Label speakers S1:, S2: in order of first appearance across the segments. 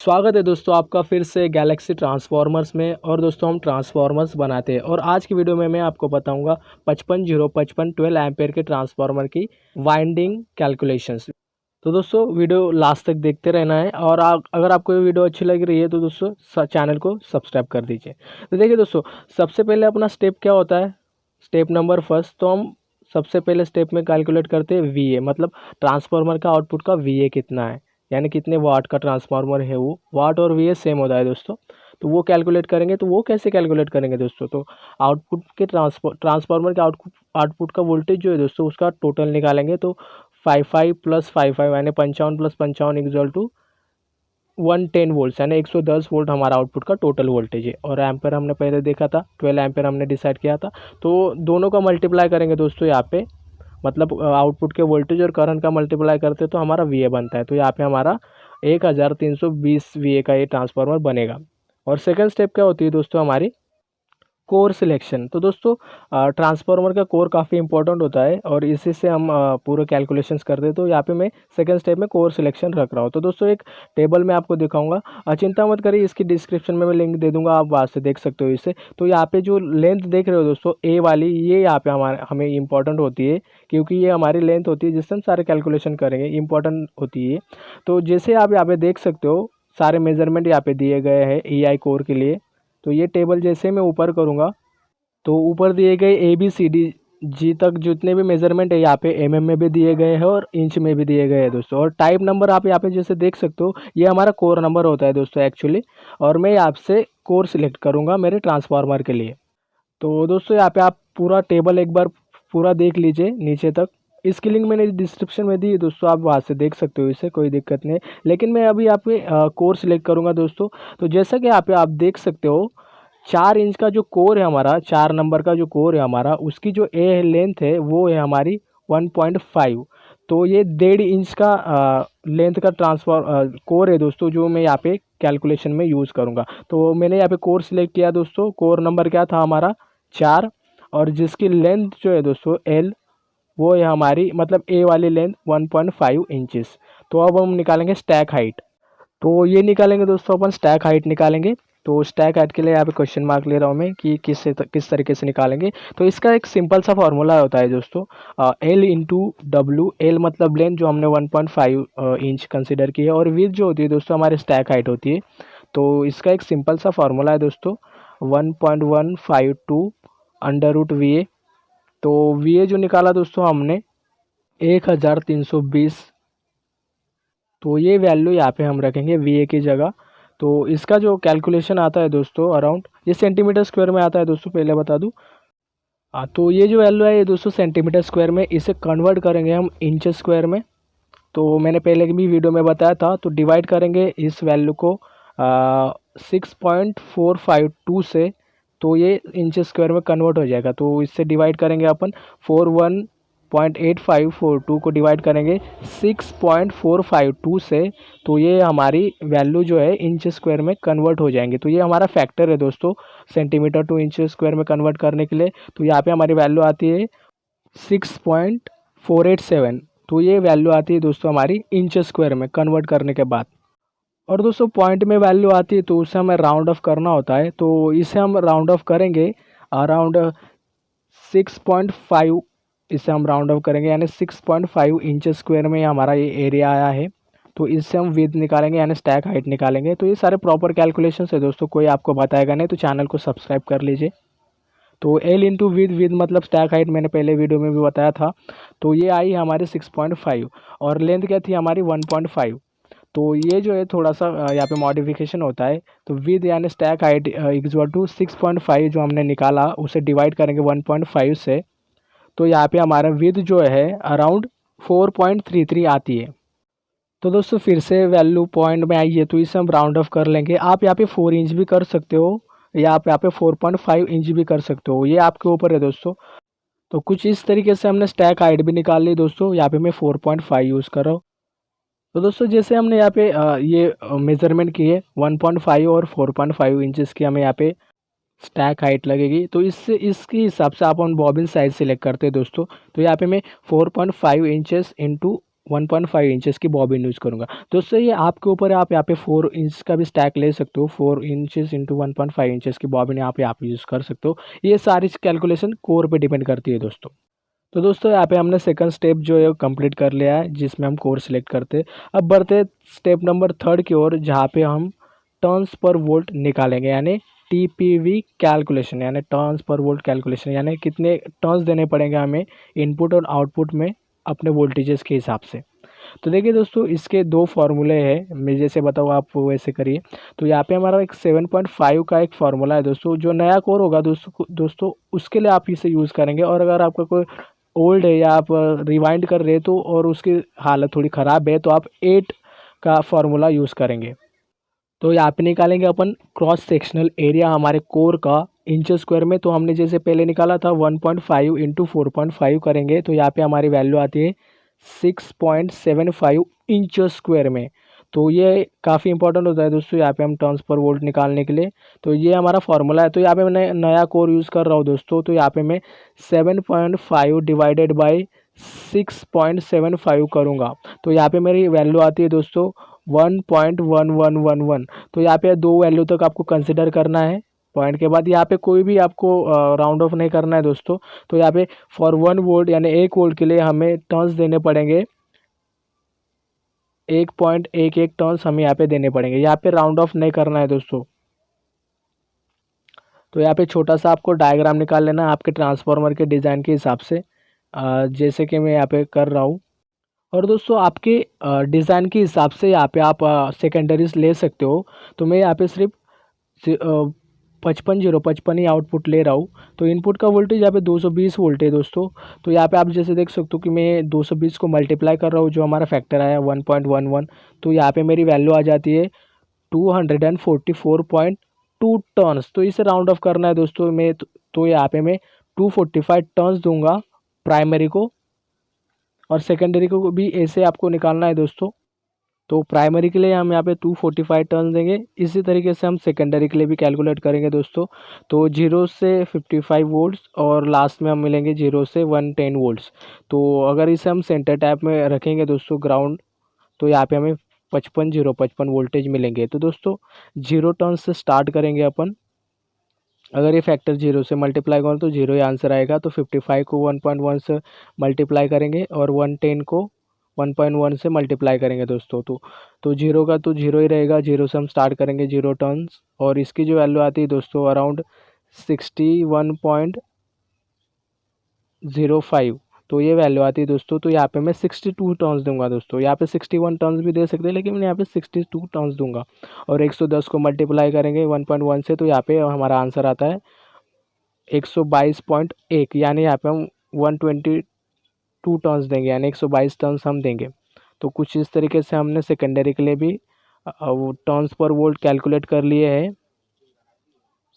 S1: स्वागत है दोस्तों आपका फिर से गैलेक्सी ट्रांसफॉर्मर्स में। और दोस्तों हम ट्रांसफॉर्मर्स बनाते हैं और आज की वीडियो में मैं आपको बताऊंगा 55 055 12 एम्पेयर के ट्रांसफॉर्मर की वाइंडिंग कैलकुलेशंस। तो दोस्तों वीडियो लास्ट तक देखते रहना है और अगर आपको ये वीडियो अच्छी लग रही है तो दोस्तों चैनल को सब्सक्राइब कर दीजिए। तो देखिए दोस्तों, सबसे पहले अपना स्टेप क्या होता है, स्टेप नंबर फर्स्ट। तो हम सबसे पहले स्टेप में कैलकुलेट करते हैं वी ए, मतलब ट्रांसफार्मर का आउटपुट का वी ए कितना है, यानी कितने वाट का ट्रांसफार्मर है। वो वाट और वी ए सेम होता है दोस्तों। तो वो कैलकुलेट करेंगे। तो वो कैसे कैलकुलेट करेंगे दोस्तों, तो आउटपुट के ट्रांसफार्मर के आउटपुट का वोल्टेज जो है दोस्तों उसका टोटल निकालेंगे। तो 55 + 55 यानी 55 + 55 इक्वल टू 110 वोल्ट, यानी 110 वोल्ट हमारा आउटपुट का टोटल वोल्टेज है। और एम्पेयर हमने पहले देखा था, 12 एम्पेयर हमने डिसाइड किया था। तो दोनों का मल्टीप्लाई करेंगे दोस्तों यहाँ पे, मतलब आउटपुट के वोल्टेज और करंट का मल्टीप्लाई करते तो हमारा वी ए बनता है। तो यहाँ पे हमारा 1320 वी ए का ये ट्रांसफार्मर बनेगा। और सेकंड स्टेप क्या होती है दोस्तों, हमारी कोर सिलेक्शन। तो दोस्तों ट्रांसफार्मर का कोर काफ़ी इंपॉर्टेंट होता है और इसी से हम पूरे कैलकुलेशंस करते हैं। तो यहाँ पे मैं सेकंड स्टेप में कोर सिलेक्शन रख रहा हूँ। तो दोस्तों एक टेबल में आपको दिखाऊंगा, चिंता मत करिए, इसकी डिस्क्रिप्शन में मैं लिंक दे दूंगा, आप वहाँ से देख सकते हो इसे। तो यहाँ पे जो लेंथ देख रहे हो दोस्तों ए वाली, ये यहाँ पे हमें इंपॉर्टेंट होती है, क्योंकि ये हमारी लेंथ होती है जिससे हम सारे कैलकुलेशन करेंगे, इंपॉर्टेंट होती है। तो जैसे आप यहाँ पे देख सकते हो सारे मेजरमेंट यहाँ पे दिए गए हैं ई आई कोर के लिए। तो ये टेबल जैसे मैं ऊपर करूँगा तो ऊपर दिए गए A B C D G तक जितने भी मेजरमेंट है यहाँ पे एम में भी दिए गए हैं और इंच में भी दिए गए हैं दोस्तों। और टाइप नंबर आप यहाँ पे जैसे देख सकते हो, ये हमारा कोर नंबर होता है दोस्तों एक्चुअली। और मैं यहाँ से कोर सिलेक्ट करूँगा मेरे ट्रांसफार्मर के लिए। तो दोस्तों यहाँ पे आप पूरा टेबल एक बार पूरा देख लीजिए नीचे तक। इसकी लिंक मैंने डिस्क्रिप्शन में दी है दोस्तों, आप वहाँ से देख सकते हो इसे, कोई दिक्कत नहीं है। लेकिन मैं अभी यहाँ पे कोर सिलेक्ट करूँगा दोस्तों। तो जैसा कि यहाँ पे आप देख सकते हो 4 इंच का जो कोर है हमारा, 4 नंबर का जो कोर है हमारा, उसकी जो ए लेंथ है वो है हमारी 1.5। तो ये 1.5 इंच का लेंथ का कोर है दोस्तों, जो मैं यहाँ पे कैलकुलेशन में यूज़ करूँगा। तो मैंने यहाँ पे कोर सिलेक्ट किया दोस्तों। कोर नंबर क्या था हमारा 4, और जिसकी लेंथ जो है दोस्तों एल, वो है हमारी, मतलब ए वाली लेंथ 1.5 इंचेस। तो अब हम निकालेंगे स्टैक हाइट। तो ये निकालेंगे दोस्तों, अपन स्टैक हाइट निकालेंगे। तो स्टैक हाइट के लिए यहाँ पे क्वेश्चन मार्क ले रहा हूँ मैं कि किस तरीके से निकालेंगे। तो इसका एक सिंपल सा फॉर्मूला होता है दोस्तों, एल इंटू डब्ल्यू। एल मतलब लेंथ जो हमने 1.5 इंच कंसिडर की है, और विथ जो होती है दोस्तों हमारी स्टैक हाइट होती है। तो इसका एक सिंपल सा फॉर्मूला है दोस्तों, 1.152 √VA। तो VA जो निकाला दोस्तों हमने 1320। तो ये वैल्यू यहाँ पे हम रखेंगे VA की जगह। तो इसका जो कैलकुलेशन आता है दोस्तों अराउंड, ये सेंटीमीटर स्क्वायर में आता है दोस्तों, पहले बता दूँ। हाँ, तो ये जो वैल्यू है ये दोस्तों सेंटीमीटर स्क्वायर में, इसे कन्वर्ट करेंगे हम इंच स्क्वायर में। तो मैंने पहले की भी वीडियो में बताया था। तो डिवाइड करेंगे इस वैल्यू को 6.452 से, तो ये इंच स्क्वायर में कन्वर्ट हो जाएगा। तो इससे डिवाइड करेंगे अपन 41.8542 को डिवाइड करेंगे 6.452 से, तो ये हमारी वैल्यू जो है इंच स्क्वायर में कन्वर्ट हो जाएंगे। तो ये हमारा फैक्टर है दोस्तों, सेंटीमीटर टू इंच स्क्वायर में कन्वर्ट करने के लिए। तो यहाँ पे हमारी वैल्यू आती है 6.487। तो ये वैल्यू आती है दोस्तों हमारी इंच स्क्वायर में कन्वर्ट करने के बाद। और दोस्तों पॉइंट में वैल्यू आती है तो उसे हमें राउंड ऑफ करना होता है। तो इसे हम राउंड ऑफ करेंगे अराउंड 6.5, इसे हम राउंड ऑफ करेंगे यानी 6.5 इंच स्क्वायर में हमारा ये एरिया आया है। तो इससे हम विड्थ निकालेंगे यानी स्टैक हाइट निकालेंगे। तो ये सारे प्रॉपर कैलकुलेशंस है दोस्तों, कोई आपको बताएगा नहीं, तो चैनल को सब्सक्राइब कर लीजिए। तो एल इंटू विद मतलब स्टैक हाइट मैंने पहले वीडियो में भी बताया था। तो ये आई हमारी 6.5 और लेंथ क्या थी हमारी 1.5। तो ये जो है थोड़ा सा यहाँ पे मॉडिफिकेशन होता है। तो विद यानी स्टैक हाइट इक्वल टू 6.5 जो हमने निकाला उसे डिवाइड करेंगे 1.5 से। तो यहाँ पे हमारा विद जो है अराउंड 4.33 आती है। तो दोस्तों फिर से वैल्यू पॉइंट में आई है, तो इसे हम राउंड ऑफ कर लेंगे। आप यहाँ पे 4 इंच भी कर सकते हो या आप यहाँ पे 4.5 इंच भी कर सकते हो, ये आपके ऊपर है दोस्तों। तो कुछ इस तरीके से हमने स्टैक हाइट भी निकाल ली दोस्तों। यहाँ पे मैं 4.5 यूज़ कर रहा हूँ। तो दोस्तों जैसे हमने यहाँ पे ये मेज़रमेंट किए 1.5 और 4.5 इंचेस की, हमें यहाँ पे स्टैक हाइट लगेगी। तो इससे इसके हिसाब से आप बॉबिन साइज सिलेक्ट करते हैं दोस्तों। तो यहाँ पे मैं 4.5 इंचेस इंटू 1.5 इंचेस की बॉबिन यूज़ करूँगा। दोस्तों ये आपके ऊपर है, आप यहाँ पे 4 इंच का भी स्टैक ले सकते हो। 4 इंचेस इंटू 1.5 इंचेस की बॉबिन यहाँ पे आप यूज़ कर सकते हो। ये सारी कैलकुलेशन कोर पे डिपेंड करती है दोस्तों। तो दोस्तों यहाँ पे हमने सेकंड स्टेप जो है कंप्लीट कर लिया है, जिसमें हम कोर सिलेक्ट करते हैं। अब बढ़ते स्टेप नंबर 3 की ओर, जहाँ पे हम टर्न्स पर वोल्ट निकालेंगे, यानी टीपीवी कैलकुलेशन, यानी टर्न्स पर वोल्ट कैलकुलेशन, यानी कितने टर्न्स देने पड़ेंगे हमें इनपुट और आउटपुट में अपने वोल्टेजेस के हिसाब से। तो देखिए दोस्तों, इसके दो फार्मूले हैं, मैं जैसे बताऊँ आप वैसे करिए। तो यहाँ पे हमारा एक 7.5 का एक फार्मूला है दोस्तों। जो नया कोर होगा दोस्तों उसके लिए आप इसे यूज़ करेंगे, और अगर आपका कोई ओल्ड है या आप रिवाइंड कर रहे हैं तो और उसकी हालत थोड़ी ख़राब है, तो आप 8 का फार्मूला यूज़ करेंगे। तो यहाँ पे निकालेंगे अपन क्रॉस सेक्शनल एरिया हमारे कोर का इंच स्क्वायर में। तो हमने जैसे पहले निकाला था 1.5 इंटू 4.5 करेंगे, तो यहाँ पे हमारी वैल्यू आती है 6.75 इंच स्क्वायर में। तो ये काफ़ी इंपॉर्टेंट होता है दोस्तों यहाँ पे हम टर्न्स पर वोल्ट निकालने के लिए। तो ये हमारा फॉर्मूला है। तो यहाँ पे मैं नया कोर यूज़ कर रहा हूँ दोस्तों। तो यहाँ पे मैं 7.5 डिवाइडेड बाई 6.75 करूँगा। तो यहाँ पे मेरी वैल्यू आती है दोस्तों 1.1111। तो यहाँ पे दो वैल्यू तक आपको कंसिडर करना है। पॉइंट के बाद यहाँ पे कोई भी आपको राउंड ऑफ नहीं करना है दोस्तों। तो यहाँ पे फॉर 1 वोल्ट यानी 1 वोल्ट के लिए हमें टर्न्स देने पड़ेंगे, 1.11 टर्न्स हमें यहाँ पे देने पड़ेंगे। यहाँ पे राउंड ऑफ नहीं करना है दोस्तों। तो यहाँ पे छोटा सा आपको डायग्राम निकाल लेना है आपके ट्रांसफार्मर के डिज़ाइन के हिसाब से, जैसे कि मैं यहाँ पे कर रहा हूँ। और दोस्तों आपके डिज़ाइन के हिसाब से यहाँ पे आप सेकेंडरीज ले सकते हो। तो मैं यहाँ पे सिर्फ 55 ही आउटपुट ले रहा हूँ। तो इनपुट का वोल्टेज यहाँ पे 220 वोल्ट है दोस्तों। तो यहाँ पे आप जैसे देख सकते हो कि मैं 220 को मल्टीप्लाई कर रहा हूँ, जो हमारा फैक्टर आया 1.11। तो यहाँ पे मेरी वैल्यू आ जाती है 244.2 टर्न्स। तो इसे राउंड ऑफ करना है दोस्तों। तो यहाँ पे मैं 245 टर्न्स दूंगा प्राइमरी को, और सेकेंडरी को भी ऐसे आपको निकालना है दोस्तों। तो प्राइमरी के लिए हम यहाँ पे 245 टर्न देंगे। इसी तरीके से हम सेकेंडरी के लिए भी कैलकुलेट करेंगे दोस्तों। तो 0 से 55 वोल्ट्स और लास्ट में हम मिलेंगे 0 से 110 वोल्ट्स। तो अगर इसे हम सेंटर टैप में रखेंगे दोस्तों ग्राउंड, तो यहाँ पे हमें 55 वोल्टेज मिलेंगे। तो दोस्तों 0 टर्न से स्टार्ट करेंगे अपन। अगर ये फैक्टर 0 से मल्टीप्लाई करें तो 0 ही आंसर आएगा। तो 55 को 1.1 से मल्टीप्लाई करेंगे और 110 को 1.1 से मल्टीप्लाई करेंगे दोस्तों। तो 0 का तो 0 ही रहेगा। 0 से हम स्टार्ट करेंगे 0 टर्न्स, और इसकी जो वैल्यू आती है दोस्तों अराउंड 61.05। तो ये वैल्यू आती है दोस्तों। तो यहाँ पे मैं 62 टर्न्स दूंगा दोस्तों। यहाँ पे 61 टर्न्स भी दे सकते हैं, लेकिन मैं यहाँ पे 62 टर्न्स दूंगा। और 110 को मल्टीप्लाई करेंगे 1.1 से, तो यहाँ पे हमारा आंसर आता है 122.1, यानी यहाँ पे हम 122 टर्न्स देंगे, यानी 122 टर्न्स हम देंगे। तो कुछ इस तरीके से हमने सेकेंडरी के लिए भी टर्न्स पर वोल्ट कैलकुलेट कर लिए हैं।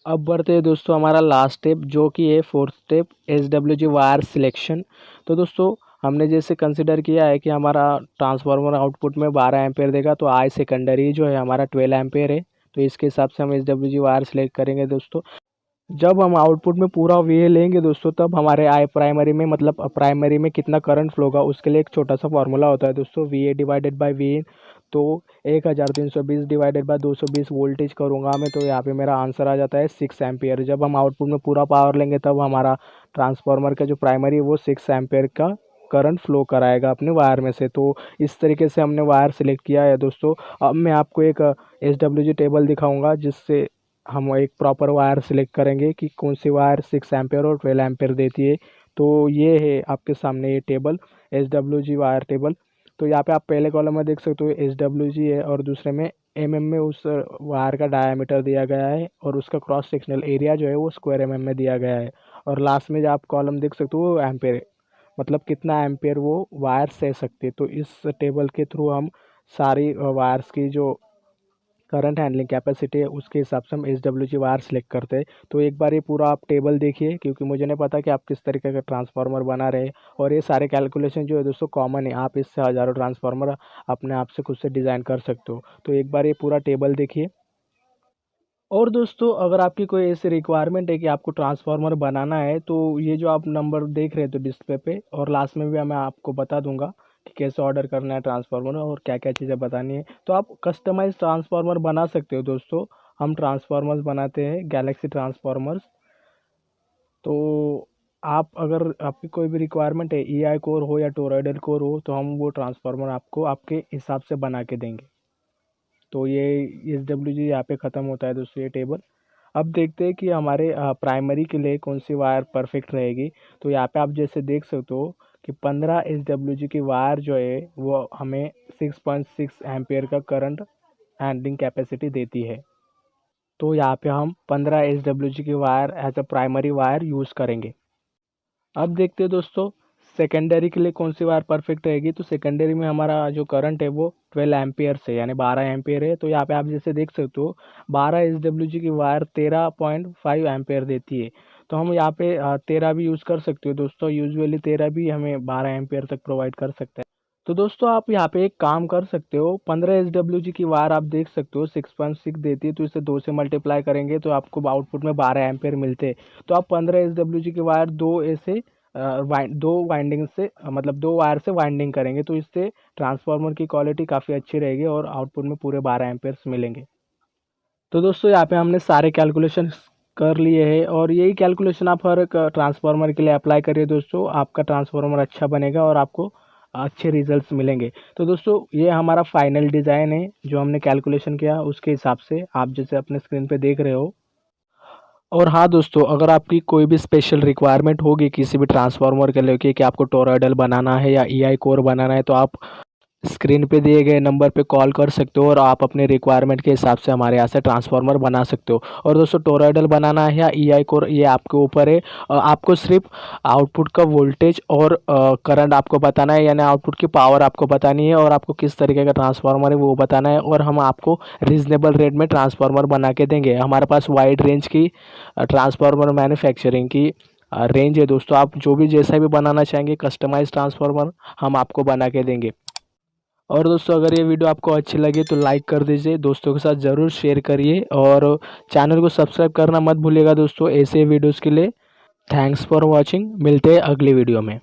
S1: अब बढ़ते हैं दोस्तों हमारा लास्ट स्टेप, जो कि है fourth step, SWG wire selection. तो दोस्तों हमने जैसे कंसिडर किया है कि हमारा ट्रांसफार्मर आउटपुट में 12 एम्पेयर देगा, तो आई सेकेंडरी जो है हमारा 12 एम्पेयर है। तो इसके हिसाब से हम SWG वायर सिलेक्ट करेंगे दोस्तों। जब हम आउटपुट में पूरा वे लेंगे दोस्तों, तब हमारे आई प्राइमरी में, मतलब प्राइमरी में कितना करंट फ्लो होगा, उसके लिए एक छोटा सा फॉर्मूला होता है दोस्तों, VA डिवाइडेड बाई VIN। तो 1320 डिवाइडेड बाई 220 वोल्टेज करूँगा मैं, तो यहाँ पे मेरा आंसर आ जाता है 6 एम्पियर। जब हम आउटपुट में पूरा पावर लेंगे तब हमारा ट्रांसफार्मर का जो प्राइमरी है वो 6 एम्पियर का करंट फ्लो कराएगा अपने वायर में से। तो इस तरीके से हमने वायर सिलेक्ट किया है दोस्तों। अब मैं आपको एक SWG टेबल दिखाऊंगा, जिससे हम एक प्रॉपर वायर सिलेक्ट करेंगे कि कौन सी वायर 6 एम्पेयर और 12 एम्पेयर देती है। तो ये है आपके सामने ये टेबल, SWG वायर टेबल। तो यहाँ पे आप पहले कॉलम में देख सकते हो SWG है, और दूसरे में में उस वायर का डायामीटर दिया गया है, और उसका क्रॉस सेक्शनल एरिया जो है वो स्क्वायर में दिया गया है। और लास्ट में जो आप कॉलम देख सकते हो वो एम्पेयर है, मतलब कितना एम्पेयर वो वायर सह सकती है। तो इस टेबल के थ्रू हम सारी वायर्स की जो करंट हैंडलिंग कैपेसिटी है उसके हिसाब से हम SWG वायर सेलेक्ट करते हैं। तो एक बार ये पूरा आप टेबल देखिए, क्योंकि मुझे नहीं पता कि आप किस तरीके का ट्रांसफार्मर बना रहे हैं। और ये सारे कैलकुलेशन जो है दोस्तों कॉमन है, आप इससे हज़ारों ट्रांसफार्मर अपने आप से खुद से डिज़ाइन कर सकते हो। तो एक बार ये पूरा टेबल देखिए। और दोस्तों अगर आपकी कोई ऐसी रिक्वायरमेंट है कि आपको ट्रांसफार्मर बनाना है, तो ये जो आप नंबर देख रहे हो तो डिस्प्ले पे, और लास्ट में भी मैं आपको बता दूंगा कि कैसे ऑर्डर करना है ट्रांसफार्मर और क्या क्या चीज़ें बतानी है। तो आप कस्टमाइज ट्रांसफार्मर बना सकते हो दोस्तों। हम ट्रांसफार्मर्स बनाते हैं गैलेक्सी ट्रांसफार्मर्स। तो आप अगर आपकी कोई भी रिक्वायरमेंट है EI कोर हो या टोरॉइडल कोर हो तो हम वो ट्रांसफार्मर आपको आपके हिसाब से बना के देंगे। तो ये SWG यहाँ पे ख़त्म होता है दोस्तों ये टेबल। अब देखते हैं कि हमारे प्राइमरी के लिए कौन सी वायर परफेक्ट रहेगी। तो यहाँ पे आप जैसे देख सकते हो कि 15 SWG की वायर जो है वो हमें 6.6 एम्पियर का करंट हैंडलिंग कैपेसिटी देती है। तो यहाँ पे हम 15 SWG की wire as a primary wire use करेंगे। अब देखते हैं दोस्तों सेकेंडरी के लिए कौन सी वायर परफेक्ट रहेगी। तो सेकेंडरी में हमारा जो करंट है वो 12 एम्पियर से यानी 12 एम्पियर है। तो यहाँ पे आप जैसे देख सकते हो 12 SWG की वायर 13.5 एम्पियर देती है। तो हम यहाँ पे 13 भी यूज़ कर सकते हो दोस्तों। यूजुअली 13 भी हमें 12 एम्पियर तक प्रोवाइड कर सकता है। तो दोस्तों आप यहाँ पे एक काम कर सकते हो, 15 SWG की वायर आप देख सकते हो 6.6 देती है। तो इसे 2 से मल्टीप्लाई करेंगे तो आपको आउटपुट में 12 एम्पियर मिलते हैं। तो आप 15 SWG की वायर दो वाइंडिंग से मतलब 2 वायर से वाइंडिंग करेंगे तो इससे ट्रांसफार्मर की क्वालिटी काफ़ी अच्छी रहेगी और आउटपुट में पूरे 12 एम्पियर्स मिलेंगे। तो दोस्तों यहाँ पे हमने सारे कैलकुलेशन कर लिए हैं और यही कैलकुलेशन आप हर एक ट्रांसफार्मर के लिए अप्लाई करिए दोस्तों। आपका ट्रांसफार्मर अच्छा बनेगा और आपको अच्छे रिजल्ट्स मिलेंगे। तो दोस्तों ये हमारा फाइनल डिज़ाइन है जो हमने कैलकुलेशन किया उसके हिसाब से आप जैसे अपने स्क्रीन पे देख रहे हो। और हाँ दोस्तों, अगर आपकी कोई भी स्पेशल रिक्वायरमेंट होगी किसी भी ट्रांसफार्मर के लिए कि आपको टोरॉइडल बनाना है या EI कोर बनाना है तो आप स्क्रीन पे दिए गए नंबर पे कॉल कर सकते हो और आप अपने रिक्वायरमेंट के हिसाब से हमारे यहाँ से ट्रांसफार्मर बना सकते हो। और दोस्तों टोरॉइडल बनाना है या EI कोर ये आपके ऊपर है। आपको सिर्फ आउटपुट का वोल्टेज और करंट आपको बताना है यानी आउटपुट की पावर आपको बतानी है और आपको किस तरीके का ट्रांसफार्मर है वो बताना है और हम आपको रीज़नेबल रेट में ट्रांसफार्मर बना के देंगे। हमारे पास वाइड रेंज की ट्रांसफार्मर मैन्युफैक्चरिंग की रेंज है दोस्तों। आप जो भी जैसा भी बनाना चाहेंगे कस्टमाइज ट्रांसफार्मर हम आपको बना के देंगे। और दोस्तों अगर ये वीडियो आपको अच्छी लगी तो लाइक कर दीजिए, दोस्तों के साथ ज़रूर शेयर करिए और चैनल को सब्सक्राइब करना मत भूलिएगा दोस्तों ऐसे वीडियोज़ के लिए। थैंक्स फॉर वॉचिंग, मिलते हैं अगली वीडियो में।